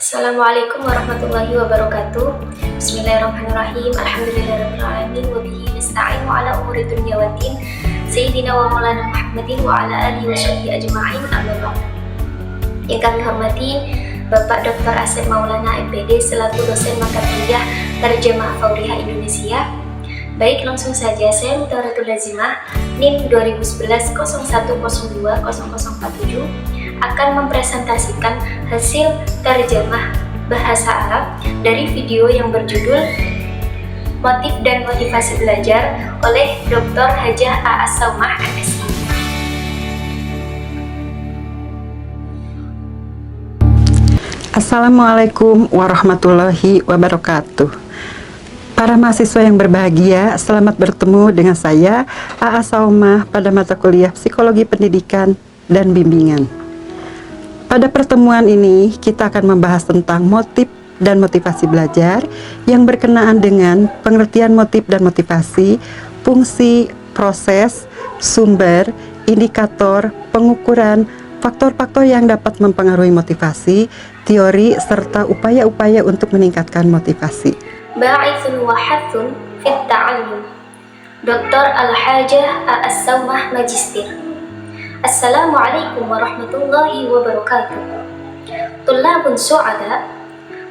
Assalamualaikum warahmatullahi wabarakatuh. Bismillahirrahmanirrahim. Alhamdulillahirrahmanirrahim. Wabihi nasta'inu ala umuri dunya wa din. Sayyidina wa maulana Muhammadin wa ala alihi wa sahbihi ajma'in. Amma ba'd. Yang kami hormati Bapak Dr. Asep Maulana MPD selaku dosen mata kuliah Terjemah Faurihah Indonesia. Baik, langsung saja saya Mutawaratul Lazimah NIM 2011 0102 0047 akan mempresentasikan hasil terjemah bahasa Arab dari video yang berjudul Motif dan Motivasi Belajar oleh Dr. Hajah A'as-Saumah MSI. Assalamualaikum warahmatullahi wabarakatuh. Para mahasiswa yang berbahagia, selamat bertemu dengan saya, A'as-Saumah, pada mata kuliah Psikologi Pendidikan dan Bimbingan. Pada pertemuan ini, kita akan membahas tentang motif dan motivasi belajar yang berkenaan dengan pengertian motif dan motivasi, fungsi, proses, sumber, indikator, pengukuran, faktor-faktor yang dapat mempengaruhi motivasi, teori, serta upaya-upaya untuk meningkatkan motivasi. Ba'ithun wa hathun fit ta'allum. Dr. Al-Hajah A'as-Saumah Magistir. Assalamualaikum warahmatullahi wabarakatuh. Tullabun su'ada,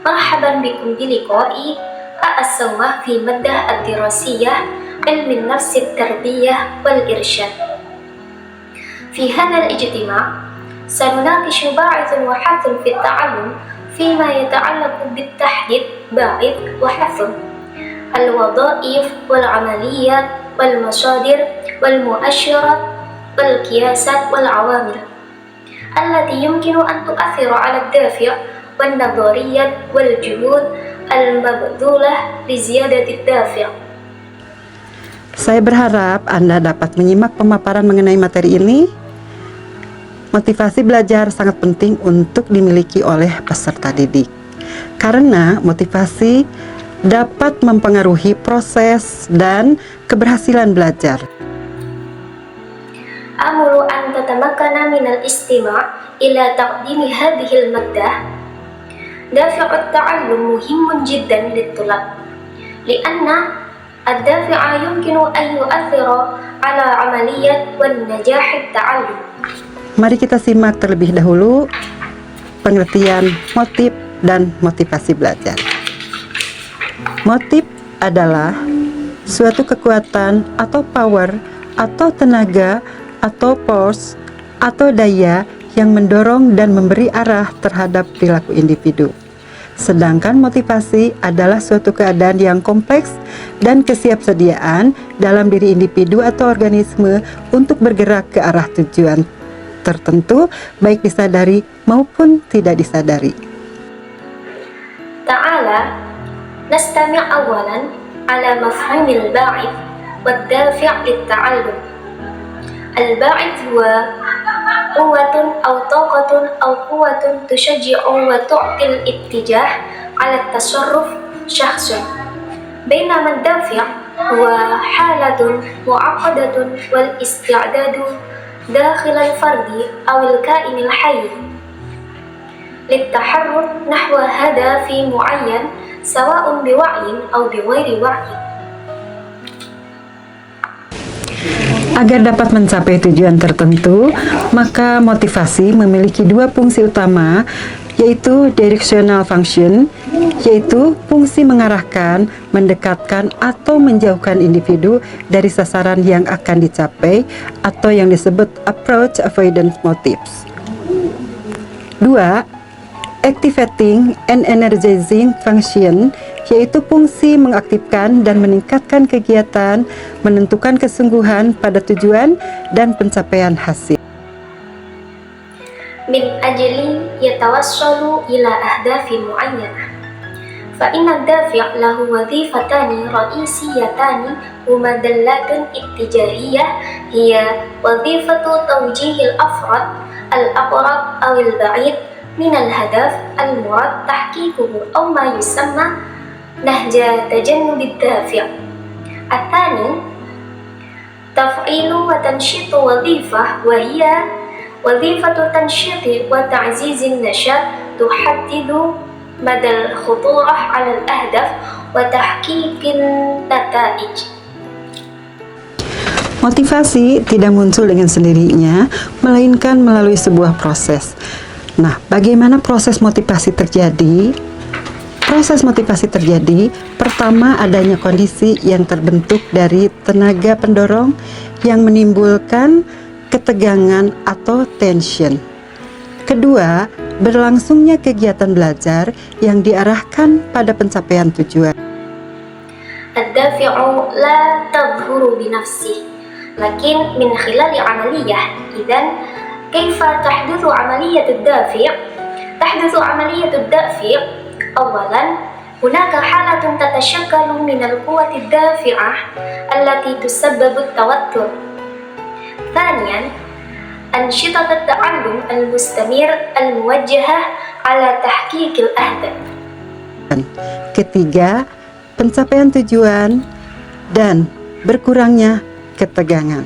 marhaban bikum biliqa'i A'as-Saumah fi maddah ad-dirasiyah ilmin nafsi tarbiyah wal irsyad. Fi hadha al-ijtima' sanunaqishu ba'ithun wa hathun fit ta'allum فيما يتعلق بالتحديد باعث وحث الوظائف والعمليات والمصادر والمؤشرات والقياسات والعوامل التي يمكن أن تؤثر على الدافع والنظريات والجهود المبذولة لزيادة الدافع. Saya berharap Anda dapat menyimak pemaparan mengenai materi ini. Motivasi belajar sangat penting untuk dimiliki oleh peserta didik, karena motivasi dapat mempengaruhi proses dan keberhasilan belajar. Amulu an tatamakkana minal istima' ila taqdimi hadhihi al-maddah. Dafi'u at-ta'allum muhimmun jiddan lit-tulab, li'anna ad-dafi'a yumkinu an yu'athira ala 'amaliyat wan najah at-ta'allum. Mari kita simak terlebih dahulu pengertian motif dan motivasi belajar. Motif adalah suatu kekuatan atau power atau tenaga atau force atau daya yang mendorong dan memberi arah terhadap perilaku individu. Sedangkan motivasi adalah suatu keadaan yang kompleks dan kesiapsediaan dalam diri individu atau organisme untuk bergerak ke arah tujuan tertentu, baik disadari maupun tidak disadari. Ta'ala nastami' awalan ala mafhumil ba'ith wad dafi' lit-ta'allum. Al-ba'ith huwa quwwatun aw taqatun aw quwwatun tushajji'u wa tu'til ittijah ala at-tasarruf syakhsun. Bainama ad-dafi' huwa halatun mu'aqqadatun wal isti'dadu داخل الفرد أو الكائن الحي للتحرك نحو هدف معين سواء بوعي أو بغير وعي. Agar dapat mencapai tujuan tertentu, maka motivasi memiliki dua fungsi utama, yaitu directional function, yaitu fungsi mengarahkan, mendekatkan, atau menjauhkan individu dari sasaran yang akan dicapai, atau yang disebut approach avoidance motives. 2. Activating and energizing function, yaitu fungsi mengaktifkan dan meningkatkan kegiatan, menentukan kesungguhan pada tujuan dan pencapaian hasil. Min ajli yatawassalu ila ahdafi mu'ayyanah. Fa inna ad-dafi' lahu wadhifatani ra'isiyatani huma dallatun ittijahiyah hiya wadhifatu tawjihil afrad al-aqrab aw al-ba'id min al-hadaf al-murad tahqiquhu aw ma yusamma nahja tajannubid dafi'. Athani taf'ilu wa tanshitu wadhifah wa hiya وظيفة تنشيط وتعزيز النشاط تحدد مدى الخطورة على الأهداف وتحقيق النتائج. Motivasi tidak muncul dengan sendirinya, melainkan melalui sebuah proses. Nah, bagaimana proses motivasi terjadi? Proses motivasi terjadi, pertama adanya kondisi yang terbentuk dari tenaga pendorong yang menimbulkan ketegangan atau tension. Kedua, berlangsungnya kegiatan belajar yang diarahkan pada pencapaian tujuan. الدافع لا تظهر بنفسه لكن من خلال عملية. إذن كيف تحدث عملية الدافع؟ تحدث عملية الدافع أولا هناك حالة تتشكل من القوة الدافعة التي تسبب التوتر. ثانيا أنشطة التعلم المستمر الموجهة على تحقيق الأهداف. Ketiga, pencapaian tujuan dan berkurangnya ketegangan.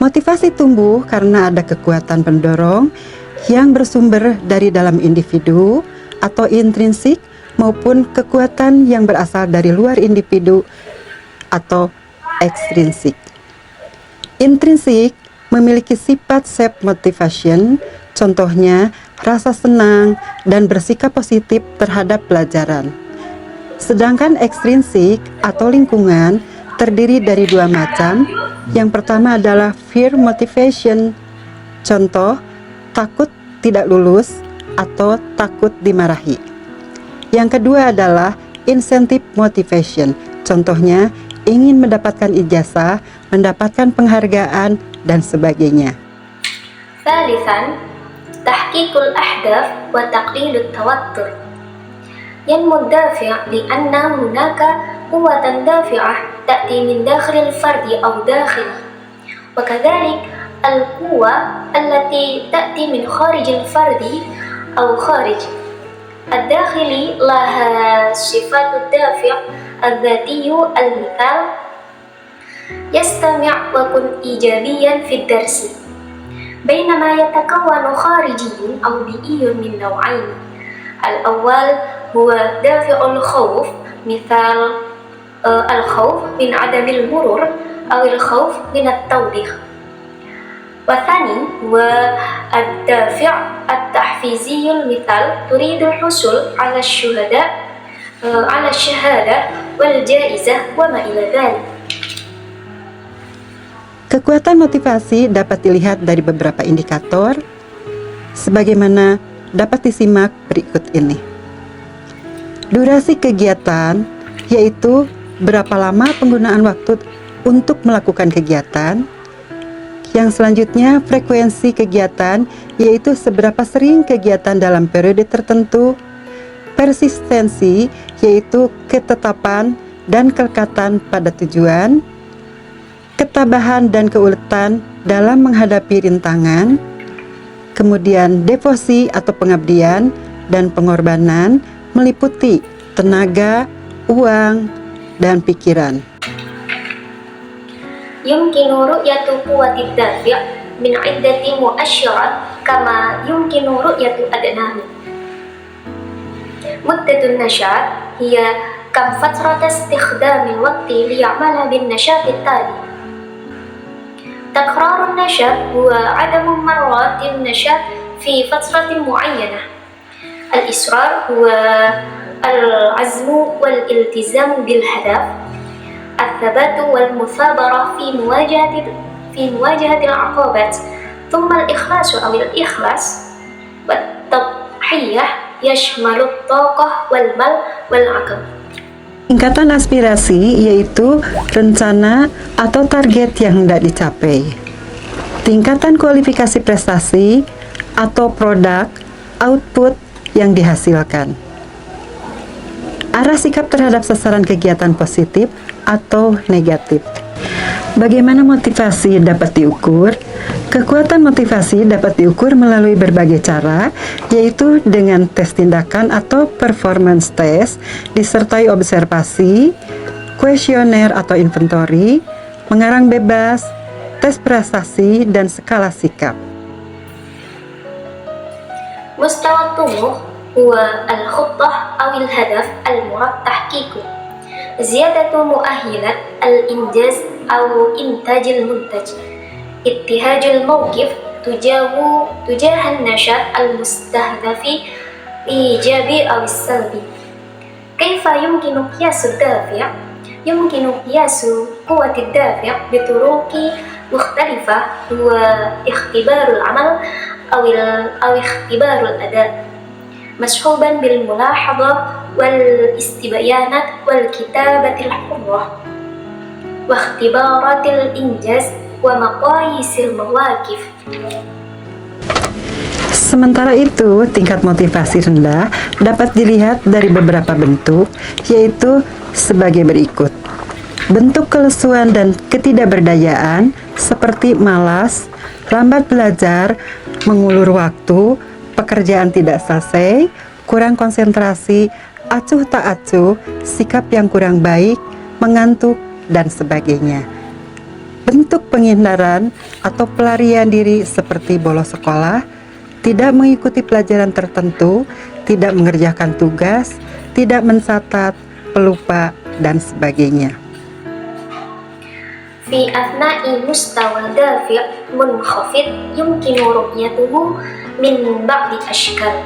Motivasi tumbuh karena ada kekuatan pendorong yang bersumber dari dalam individu atau intrinsik maupun kekuatan yang berasal dari luar individu atau ekstrinsik. Intrinsik memiliki sifat self motivation, contohnya rasa senang dan bersikap positif terhadap pelajaran. Sedangkan ekstrinsik atau lingkungan terdiri dari dua macam. Yang pertama adalah fear motivation, contoh takut tidak lulus atau takut dimarahi. Yang kedua adalah incentive motivation, contohnya ingin mendapatkan ijazah, mendapatkan penghargaan, dan sebagainya. ثالثا تحقيق الأهداف وتقليل التوتر. ينمو الدافع لأن هناك قوة دافعة تأتي من داخل الفرد أو داخله، وكذلك القوة التي تأتي من خارج الفرد أو خارج الداخلي. لها صفات الدافع الذاتي. المثال يستمع وكن إيجابيا في الدرس، بينما يتكون خارجي أو بيئي من نوعين. الأول هو دافع الخوف، مثال الخوف من عدم المرور أو الخوف من التوبيخ. والثاني هو الدافع التحفيزي، المثال تريد الحصول على الشهادة والجائزة وما إلى ذلك. Kekuatan motivasi dapat dilihat dari beberapa indikator, sebagaimana dapat disimak berikut ini. Durasi kegiatan, yaitu berapa lama penggunaan waktu untuk melakukan kegiatan. Yang selanjutnya, frekuensi kegiatan, yaitu seberapa sering kegiatan dalam periode tertentu. Persistensi, yaitu ketetapan dan kelekatan pada tujuan. Ketabahan dan keuletan dalam menghadapi rintangan. Kemudian devosi atau pengabdian dan pengorbanan meliputi tenaga, uang, dan pikiran. يمكن رؤية قوة الدافع من عدة مؤشرات كما يمكن رؤية أدناه. مدة النشاط هي كم فترة استخدام الوقت ليعمل بالنشاط التالي. تكرار النشاط هو عدم مرات النشاط في فترة معينة. الإصرار هو العزم والالتزام بالهدف. الثبات والمثابرة في مواجهة العقبات. ثم الإخلاص أو الإخلاص والتضحية يشمل الطاقة والمال والعقل. Tingkatan aspirasi yaitu rencana atau target yang hendak dicapai. Tingkatan kualifikasi prestasi atau produk output yang dihasilkan. Arah sikap terhadap sasaran kegiatan positif atau negatif. Bagaimana motivasi dapat diukur? Kekuatan motivasi dapat diukur melalui berbagai cara, yaitu dengan tes tindakan atau performance test, disertai observasi, kuesioner atau inventory, mengarang bebas, tes prestasi, dan skala sikap. مستوى الطموح هو الخطة أو الهدف المراد تحقيقه، زيادة مؤهلات الإنجاز أو إنتاج المنتج، اتخاذ الموقف تجاه النشاط المستهدف الإيجابي أو السلبي. كيف يمكن قياس الدافع؟ يمكن قياس قوة الدافع بطرق مختلفة، هو اختبار العمل أو اختبار الأداء، مصحوبا بالملاحظة والاستبيانات والكتابة الحرة واختبارات الإنجاز ومقاييس المواقف. Sementara itu, tingkat motivasi rendah dapat dilihat dari beberapa bentuk, yaitu sebagai berikut. Bentuk kelesuan dan ketidakberdayaan seperti malas, lambat belajar, mengulur waktu, pekerjaan tidak selesai, kurang konsentrasi, acuh tak acuh, sikap yang kurang baik, mengantuk, dan sebagainya. Bentuk penghindaran atau pelarian diri seperti bolos sekolah, tidak mengikuti pelajaran tertentu, tidak mengerjakan tugas, tidak mencatat, pelupa, dan sebagainya. في أثناء مستوى دافع منخفض يمكن رؤيته من بعض الأشكال،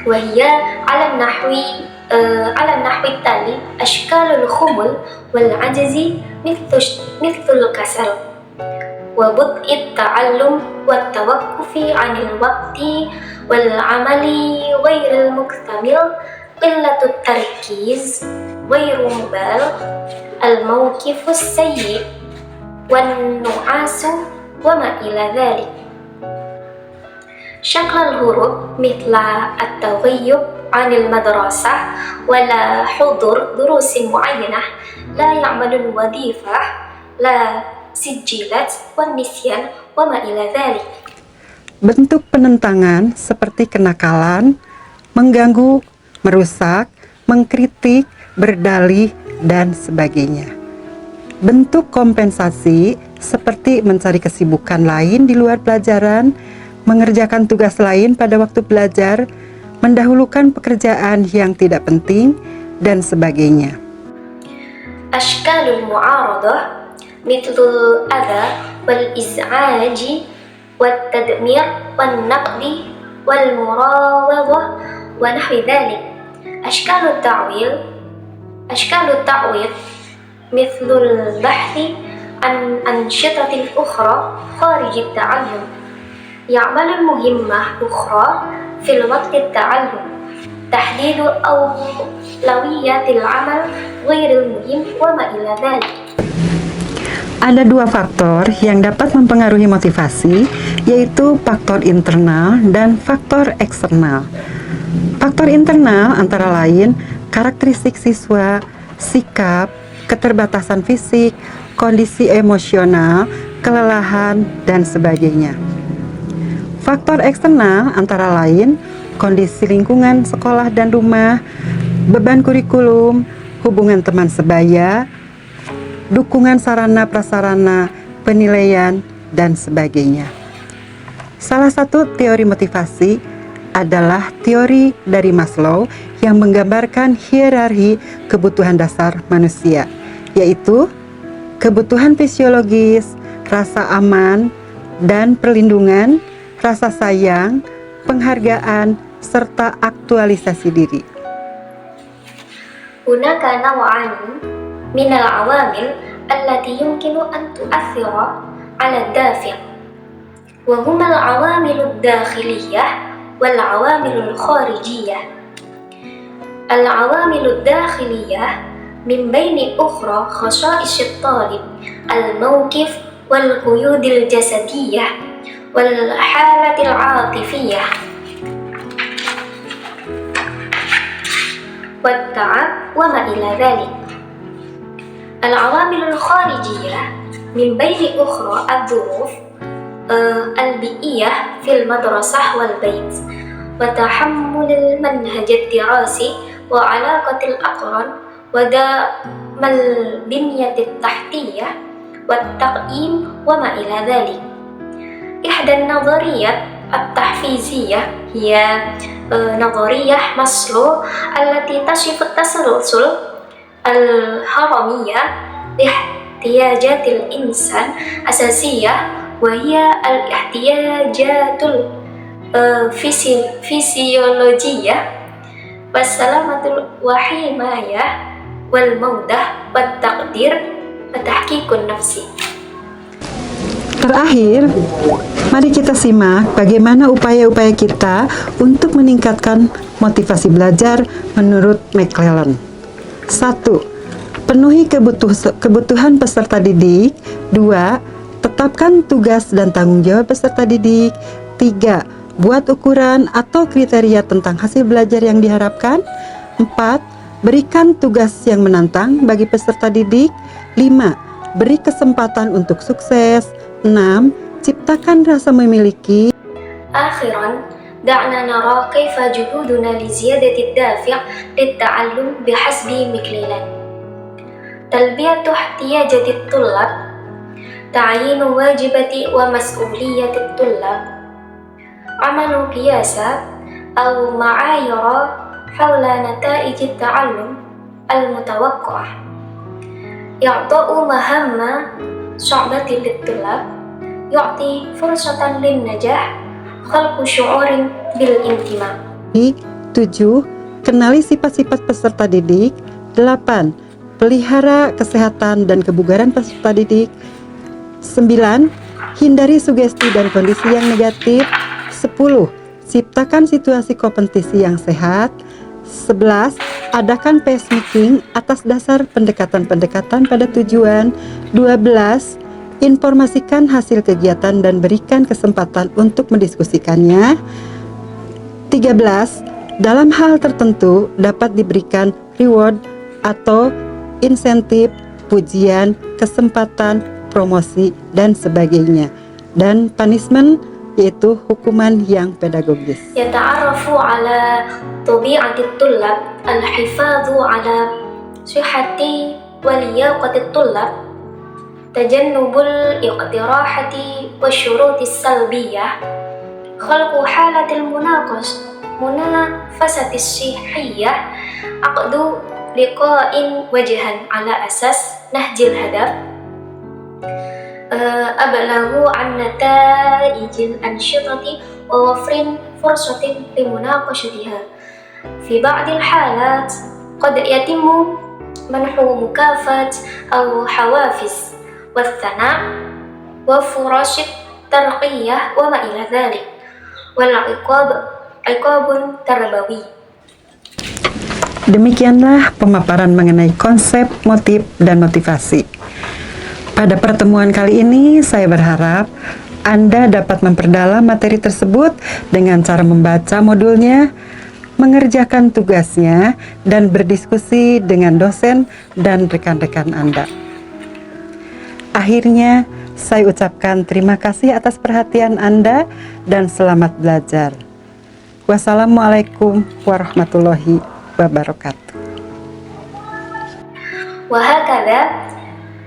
وهي على النحو التالي: أشكال الخمول والعجز مثل الكسل، وبطء التعلم والتوقف عن الوقت والعمل غير المكتمل، قلة التركيز، غير مبالغ، الموقف السيء، والنعاس، وما إلى ذلك. شكل الهروب مثل التغيب عن المدرسة ولا حضور دروس معينة، لا يعمل الوظيفة، لا سجلات، والنسيان، وما إلى ذلك. Bentuk penentangan seperti kenakalan, mengganggu, merusak, mengkritik, berdalih, dan sebagainya. Bentuk kompensasi seperti mencari kesibukan lain di luar pelajaran, mengerjakan tugas lain pada waktu belajar, mendahulukan pekerjaan yang tidak penting, dan sebagainya. أشكال المعارضة مثل الأذى والإزعاج والتدمير والنقد والمراوغة ونحو ذلك. أشكال التعويض مثل البحث عن أنشطة أخرى خارج التعلم، يعمل المهمة أخرى في الوقت التعلم، تحديد أولويات العمل غير المهم، وما إلى ذلك. Ada dua faktor yang dapat mempengaruhi motivasi, yaitu faktor internal dan faktor eksternal. Faktor internal antara lain karakteristik siswa, sikap, keterbatasan fisik, kondisi emosional, kelelahan, dan sebagainya. Faktor eksternal antara lain kondisi lingkungan sekolah dan rumah, beban kurikulum, hubungan teman sebaya, dukungan sarana prasarana, penilaian, dan sebagainya. Salah satu teori motivasi adalah teori dari Maslow yang menggambarkan hierarki kebutuhan dasar manusia, yaitu kebutuhan fisiologis, rasa aman dan perlindungan, rasa sayang, penghargaan, serta aktualisasi diri. هناك نوعان من العوامل التي يمكن أن تؤثر على الدافع، وهما العوامل الداخلية والعوامل الخارجية. العوامل الداخلية من بين أخرى خصائص الطالب، الموقف، والقيود الجسدية، والحالة العاطفية، والتعب، وما إلى ذلك. العوامل الخارجية من بين أخرى الظروف البيئية في المدرسة والبيت، وتحمل المنهج الدراسي، وعلاقة الأقران، ودعم البنية التحتية، والتقييم، وما إلى ذلك. إحدى النظريات التحفيزية هي نظرية ماسلو التي تصف التسلسل الهرمية لاحتياجات الإنسان أساسية، وهي الاحتياجات الفسيولوجية والسلامة والحماية والمودة والتقدير وتحقيق النفس. Terakhir, mari kita simak bagaimana upaya-upaya kita untuk meningkatkan motivasi belajar menurut McClellan. 1. Penuhi kebutuhan peserta didik. 2. Tetapkan tugas dan tanggung jawab peserta didik. 3. Buat ukuran atau kriteria tentang hasil belajar yang diharapkan. 4. Berikan tugas yang menantang bagi peserta didik. 5. Beri kesempatan untuk sukses. 6. Ciptakan rasa memiliki. آخراً دعنا نرى كيف جهودنا لزيادة الدافع للتعلم بحسب مكليلان. تلبية احتياجات الطلاب، تعيين واجبات ومسؤولية الطلاب، عمل قياسات أو معايير حول نتائج التعلم المتوقعة، إعطاء مهمة صعبة للطلاب يعطي فرصة للنجاح، خلق شعور بالانتماء. 7. Kenali sifat-sifat peserta didik. 8. Pelihara kesehatan dan kebugaran peserta didik. 9. Hindari sugesti dan kondisi yang negatif. 10. Ciptakan situasi kompetisi yang sehat. 11. Adakan pacemaking atas dasar pendekatan-pendekatan pada tujuan. 12. Informasikan hasil kegiatan dan berikan kesempatan untuk mendiskusikannya. 13. Dalam hal tertentu dapat diberikan reward atau insentif, pujian, kesempatan, promosi, dan sebagainya. Dan punishment yaitu hukuman yang pedagogis. يتعرف على طبيعة الطلاب، الحفاظ على صحة ولياقة الطلاب، تجنب الاقتراحة والشروط السلبية، خلق حالة المنافسة الصحية، عقد لقاء وجها على أساس نهج الهدف، أبلغ عن نتائج الأنشطة ووفر فرصة لمناقشتها. في بعض الحالات قد يتم منح مكافأة أو حوافز والثناء وفرص الترقية وما إلى ذلك، والعقاب عقاب تربوي. Demikianlah pemaparan mengenai konsep, motif, dan motivasi. Pada pertemuan kali ini, saya berharap Anda dapat memperdalam materi tersebut dengan cara membaca modulnya, mengerjakan tugasnya, dan berdiskusi dengan dosen dan rekan-rekan Anda. Akhirnya, saya ucapkan terima kasih atas perhatian Anda dan selamat belajar. Wassalamualaikum warahmatullahi wabarakatuh. وهكذا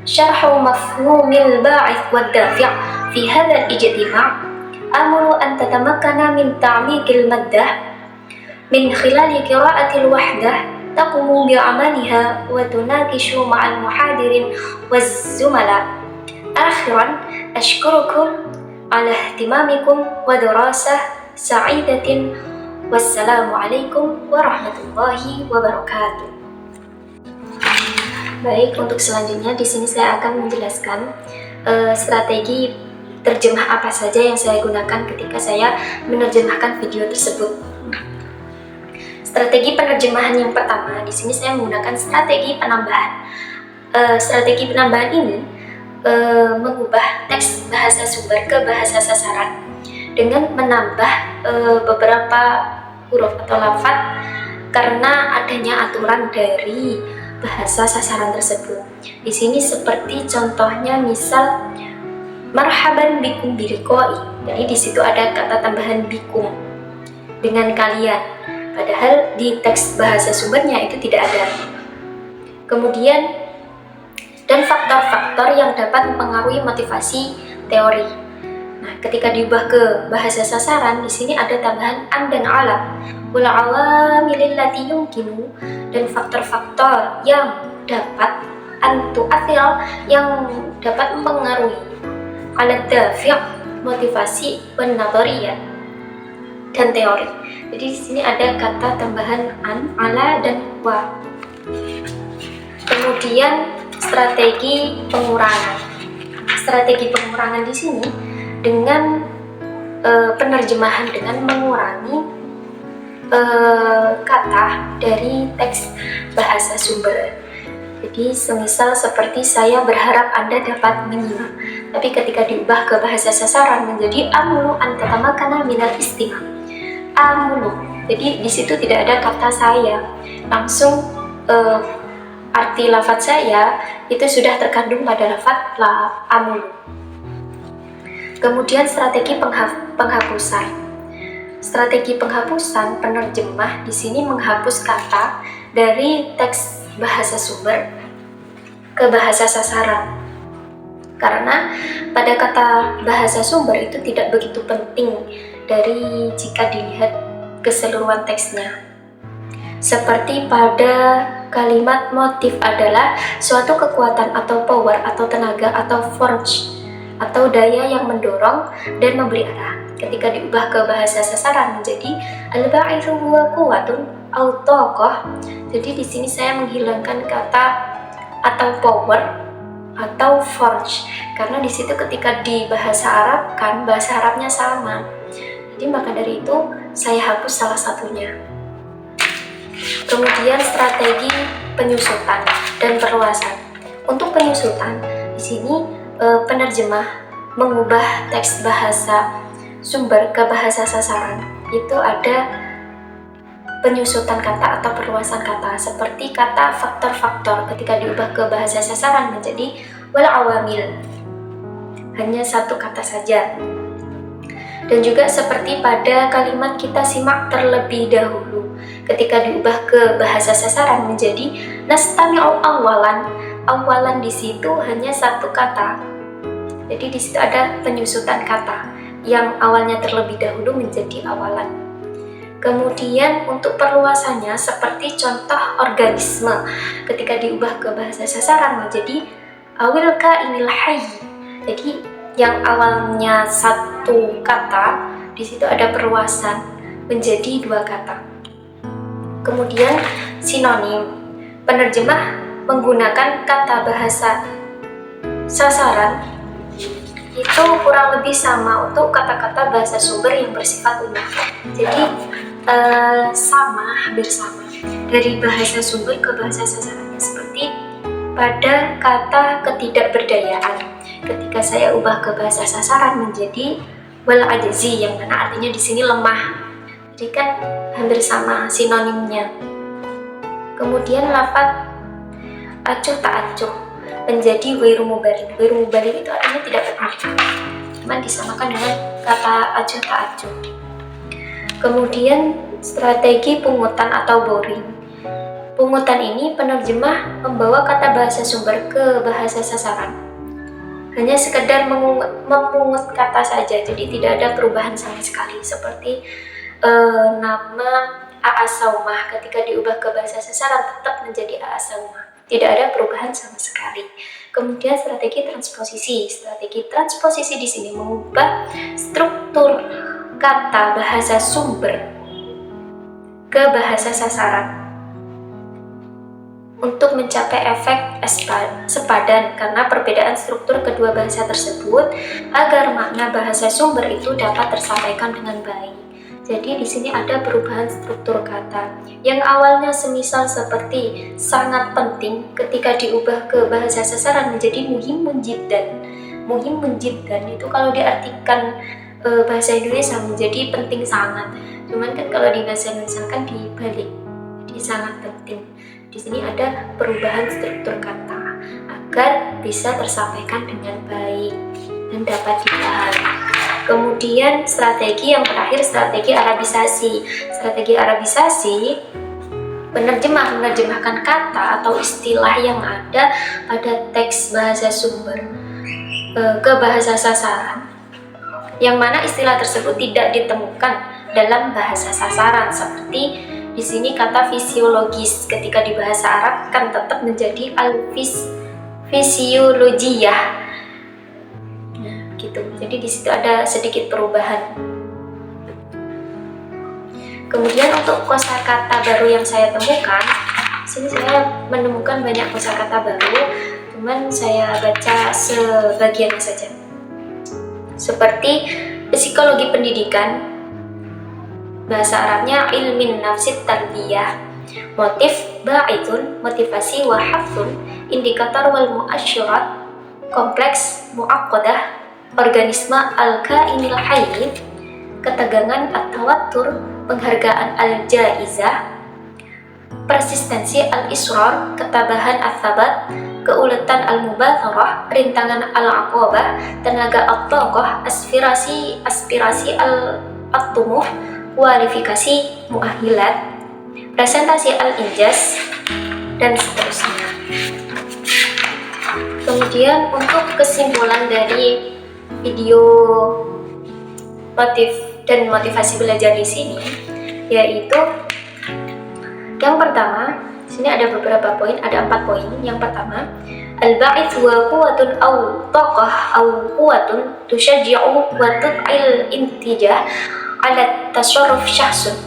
شرح مفهوم الباعث والدافع في هذا الاجتماع. آمل أن تتمكن من تعميق المادة من خلال قراءة الوحدة، تقوم بعملها وتناقش مع المحاضرين والزملاء. آخرا أشكركم على اهتمامكم ودراسة سعيدة، والسلام عليكم ورحمة الله وبركاته. Baik, untuk selanjutnya di sini saya akan menjelaskan strategi terjemah apa saja yang saya gunakan ketika saya menerjemahkan video tersebut. Strategi penerjemahan yang pertama, di sini saya menggunakan strategi penambahan. Strategi penambahan ini mengubah teks bahasa sumber ke bahasa sasaran dengan menambah beberapa huruf atau lafaz karena adanya aturan dari bahasa sasaran tersebut. Di sini seperti contohnya misal marhaban bikum biriqoi. Jadi di situ ada kata tambahan bikum dengan kalian. Padahal di teks bahasa sumbernya itu tidak ada. Kemudian dan faktor-faktor yang dapat mempengaruhi motivasi teori. Nah, ketika diubah ke bahasa sasaran, di sini ada tambahan an dan ala. Wal awamilil lati yumkinu, dan faktor-faktor yang dapat antu'athir, yang dapat mempengaruhi ala dafi', motivasi, wan nadhariyah, dan teori. Jadi di sini ada kata tambahan an, ala, dan wa. Kemudian strategi pengurangan. Strategi pengurangan di sini dengan penerjemahan dengan mengurangi kata dari teks bahasa sumber. Jadi semisal seperti saya berharap Anda dapat menyimak, tapi ketika diubah ke bahasa sasaran menjadi amulu anta tamakana minal istima'. Amulu. Jadi di situ tidak ada kata saya, langsung arti lafaz saya itu sudah terkandung pada lafaz la amulu. Kemudian strategi penghapusan. Strategi penghapusan, penerjemah di sini menghapus kata dari teks bahasa sumber ke bahasa sasaran. Karena pada kata bahasa sumber itu tidak begitu penting dari jika dilihat keseluruhan teksnya. Seperti pada kalimat motif adalah suatu kekuatan atau power atau tenaga atau force atau daya yang mendorong dan memberi arah. Ketika diubah ke bahasa sasaran menjadi al-ba'ithu huwa quwwatun aw taqah. Jadi di sini saya menghilangkan kata atau power atau force karena di situ ketika di bahasa Arab kan bahasa Arabnya sama. Jadi maka dari itu saya hapus salah satunya. Kemudian strategi penyusutan dan perluasan. Untuk penyusutan di sini penerjemah mengubah teks bahasa sumber ke bahasa sasaran. Itu ada penyusutan kata atau perluasan kata, seperti kata faktor-faktor ketika diubah ke bahasa sasaran menjadi wal awamil, hanya satu kata saja. Dan juga seperti pada kalimat kita simak terlebih dahulu, ketika diubah ke bahasa sasaran menjadi nastami'u awalan. Awalan di situ hanya satu kata. Jadi di situ ada penyusutan kata yang awalnya terlebih dahulu menjadi awalan. Kemudian untuk perluasannya seperti contoh organisme, ketika diubah ke bahasa sasaran menjadi awilka inil hayy. Jadi yang awalnya satu kata, di situ ada perluasan menjadi dua kata. Kemudian sinonim, penerjemah menggunakan kata bahasa sasaran itu kurang lebih sama untuk kata-kata bahasa sumber yang bersifat umum. Jadi hampir sama dari bahasa sumber ke bahasa sasarannya. Seperti pada kata ketidakberdayaan, ketika saya ubah ke bahasa sasaran menjadi wal ajzi, yang mana artinya di sini lemah. Jadi kan hampir sama sinonimnya. Kemudian lafaz acuh tak acuh menjadi wiru mubalin. Wiru mubalin itu artinya tidak peduli, cuman disamakan dengan kata acuh tak acuh. Kemudian strategi pungutan atau boring. Pungutan ini penerjemah membawa kata bahasa sumber ke bahasa sasaran, hanya sekedar memungut kata saja, jadi tidak ada perubahan sama sekali. Seperti nama Aasaumah ketika diubah ke bahasa sasaran tetap menjadi Aasaumah, tidak ada perubahan sama sekali. Kemudian strategi transposisi. Strategi transposisi di sini mengubah struktur kata bahasa sumber ke bahasa sasaran untuk mencapai efek sepadan karena perbedaan struktur kedua bahasa tersebut agar makna bahasa sumber itu dapat tersampaikan dengan baik. Jadi di sini ada perubahan struktur kata yang awalnya semisal seperti sangat penting, ketika diubah ke bahasa sasaran menjadi muhimun jiddan. Muhimun jiddan itu kalau diartikan bahasa Indonesia menjadi penting sangat. Cuman kan kalau di bahasa Indonesia kan dibalik, jadi sangat penting. Di sini ada perubahan struktur kata agar bisa tersampaikan dengan baik dan dapat dipahami. Kemudian strategi yang terakhir, strategi arabisasi. Strategi arabisasi, penerjemah menerjemahkan kata atau istilah yang ada pada teks bahasa sumber ke bahasa sasaran yang mana istilah tersebut tidak ditemukan dalam bahasa sasaran. Seperti di sini kata fisiologis, ketika di bahasa Arab kan tetap menjadi fisiologiyah. Nah, gitu. Jadi di situ ada sedikit perubahan. Kemudian untuk kosakata baru yang saya temukan, sini saya menemukan banyak kosakata baru, cuman saya baca sebagiannya saja. Seperti psikologi pendidikan, bahasa Arabnya ilmin nafsit tarbiyah, motif ba'ithun, motivasi wa hafthun, indikator wal muasyirat, kompleks muaqqadah, organisme al-kainil hayy, ketegangan at-tawattur, penghargaan al-jaizah, persistensi al-israr, ketabahan al-thabat, keuletan al-mubatharah, rintangan al-aqabah, tenaga at-taqah, aspirasi al-tumuh, kualifikasi muahilat, presentasi al-injaz, dan seterusnya. Kemudian untuk kesimpulan dari video motif dan motivasi belajar di sini, yaitu yang pertama, sini ada beberapa poin, ada 4 poin. Yang pertama, al-ba'its wa quwwatun aw taqah aw quwwatun tushajji'u wa tud'il intijah ala tasarruf syakhsun,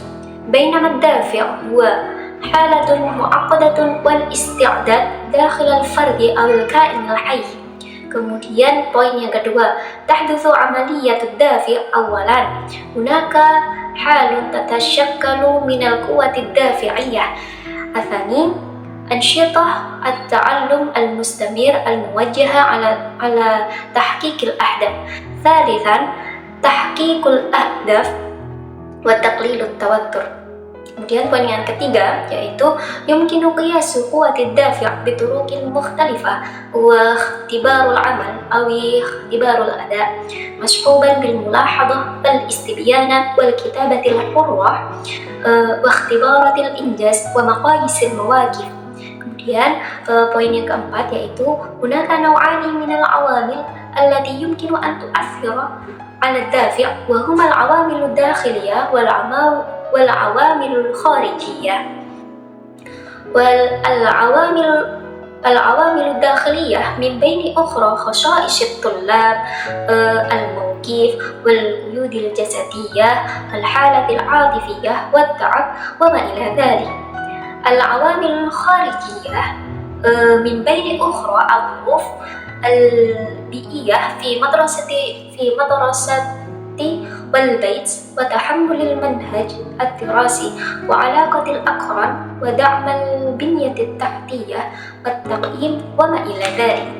bainama ad-dafi' huwa halatun mu'aqqadatun wal isti'dad dakhil al-fardi aw al-ka'in al-hayy. Kemudian poin yang kedua, tahdutsu amaliyatud dafi' awalan. Hunaka halun tatashakkalu minal quwwatid dafi'iyyah. Atsani, ansyitah at-ta'allum al-mustamir al-muwajjaha ala tahqiqil ahdaf. Tsalitsan, tahqiqul ahdaf wa taqlilut tawattur. Kemudian poin yang ketiga, yaitu yumkinu qiyasu quwwatid dafi' bituruqin mukhtalifah wa ikhtibarul amal aw ikhtibarul ada mashuban bil mulahadhah wal istibyana wal kitabatil hurrah wa ikhtibaratil injaz wa maqayisil mawaqif. Kemudian poin yang keempat, yaitu hunaka naw'ani minal awamil allati yumkinu an tu'athira 'ala ad-dafi' wa huma al-awamilud dakhiliyah wal awamilul kharijiyah. Al-awamilud dakhiliyah min baini ukhra khasha'isyut tullab, al-mawqif wal quyudil jasadiyah, al-halatil 'atifiyah wat ta'ab wa ma ila dhalik. Al-awamilul kharijiyah min baini ukhra al-dhuruf al-bi'iyah fi madrasati والبيت وتحمل المنهج الدراسي وعلاقة الأقران ودعم البنية التحتية والتقييم وما إلى ذلك.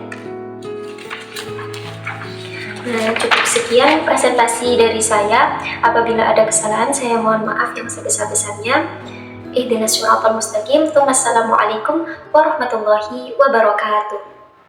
Cukup sekian presentasi dari saya. Apabila ada kesalahan, saya mohon maaf yang sebesar-besarnya. Ihdinas siratal mustaqim. Wassalamualaikum warahmatullahi wabarakatuh.